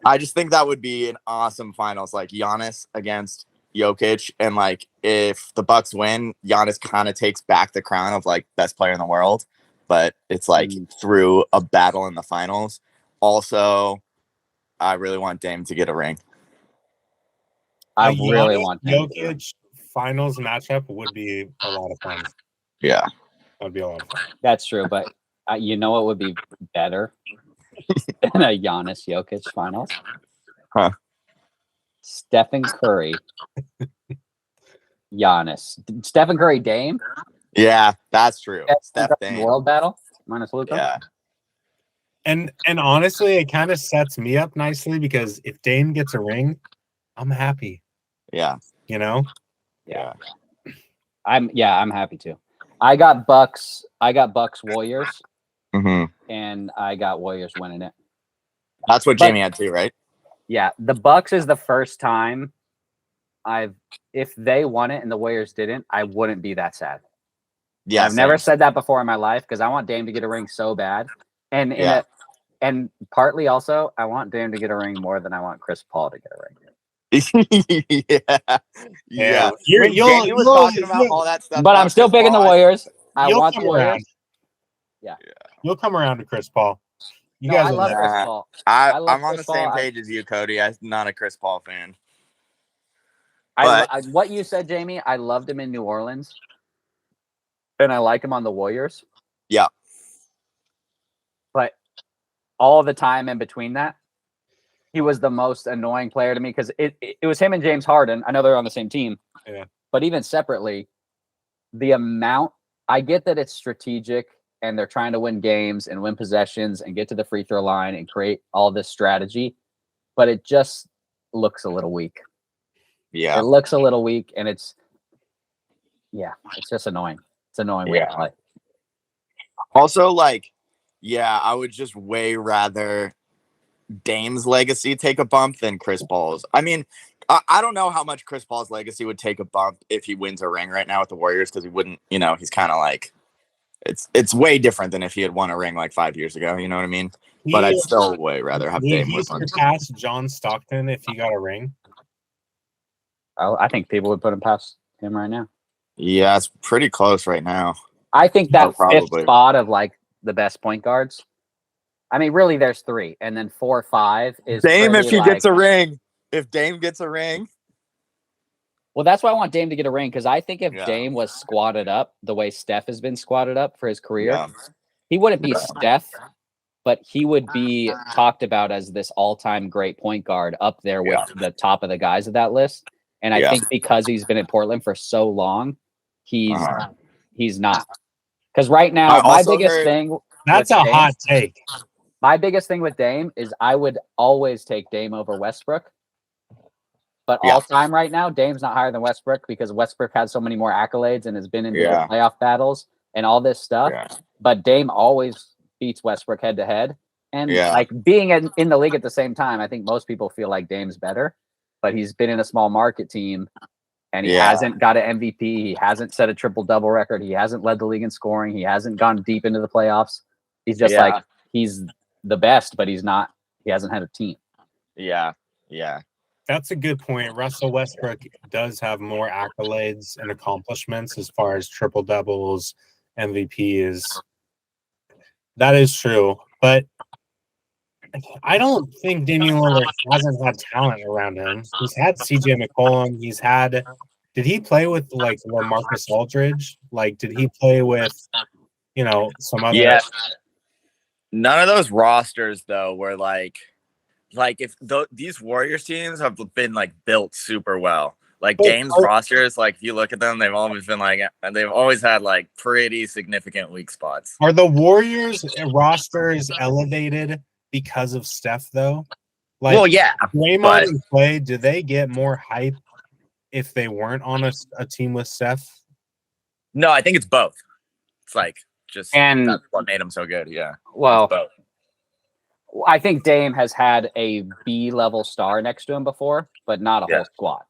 I just think that would be an awesome finals, like Giannis against Jokic, and like if the Bucks win, Giannis kind of takes back the crown of like best player in the world, but it's like through a battle in the finals. Also, I really want Dame to get a ring. I really want Jokic finals matchup would be a lot of fun. Yeah, that'd be a lot of fun. That's true, but you know what would be better than a Giannis Jokic finals? Huh? Stephen Curry, Giannis, Stephen Curry, Dame. Yeah, that's true. Steph Dame world battle minus Luka. Yeah. And honestly, it kind of sets me up nicely because if Dame gets a ring, I'm happy. Yeah. You know? Yeah. I'm happy too. I got Bucks Warriors. Mm-hmm. And I got Warriors winning it. That's what Jamie had too, right? Yeah. The Bucks is the first time if they won it and the Warriors didn't, I wouldn't be that sad. Yeah. I've never said that before in my life because I want Dame to get a ring so bad. And and partly also I want Dame to get a ring more than I want Chris Paul to get a ring. Yeah. You'll talking about all that stuff. But I'm still picking the Warriors. I want the Warriors. Around. Yeah. You'll come around to Chris Paul. I love Chris Paul. I'm on the same page as you, Cody. I'm not a Chris Paul fan. What you said, Jamie, I loved him in New Orleans. And I like him on the Warriors. Yeah. But all the time in between that, he was the most annoying player to me because it was him and James Harden. I know they're on the same team. Yeah. But even separately, the amount, I get that it's strategic and they're trying to win games and win possessions and get to the free throw line and create all this strategy, but it just looks a little weak. Yeah. It looks a little weak and it's just annoying. It's annoying way to play. Also, like, I would just way rather Dame's legacy take a bump than Chris Paul's. I mean, I don't know how much Chris Paul's legacy would take a bump if he wins a ring right now with the Warriors because he wouldn't, he's kind of like, it's way different than if he had won a ring like 5 years ago. You know what I mean? But I'd still way rather have Dame with one. Would he surpass John Stockton if he got a ring? I think people would put him past him right now. Yeah, it's pretty close right now. I think that fifth spot of like the best point guards. I mean, really, there's 3, and then 4, 5 is Dame if he gets a ring. If Dame gets a ring. Well, that's why I want Dame to get a ring because I think if Dame was squatted up the way Steph has been squatted up for his career, he wouldn't be Steph, but he would be talked about as this all-time great point guard up there with the top of the guys of that list. And I think because he's been in Portland for so long, he's not. Because right now, my biggest thing. That's a hot take. My biggest thing with Dame is I would always take Dame over Westbrook. But all time right now, Dame's not higher than Westbrook because Westbrook has so many more accolades and has been in the playoff battles and all this stuff. Yeah. But Dame always beats Westbrook head to head. And like being in the league at the same time, I think most people feel like Dame's better. But he's been in a small market team and he hasn't got an MVP. He hasn't set a triple-double record. He hasn't led the league in scoring. He hasn't gone deep into the playoffs. He's just like, he's the best, but he hasn't had a team. Yeah. Yeah. That's a good point. Russell Westbrook does have more accolades and accomplishments as far as triple doubles, MVP is. That is true, but I don't think Damian Lillard hasn't had talent around him. He's had CJ McCollum. He's had. Did he play with like LaMarcus Aldridge? Like, did he play with, some other? Yeah. None of those rosters though were like if these Warriors teams have been like built super well. Like Dame's rosters, like if you look at them, they've always been like they've always had like pretty significant weak spots. Are the Warriors rosters elevated because of Steph though? Like, well, yeah. Draymond and Clay, do they get more hype if they weren't on a team with Steph? No, I think it's both. It's like that's what made them so good. Yeah. Well, both. I think Dame has had a B-level star next to him before, but not a whole squad.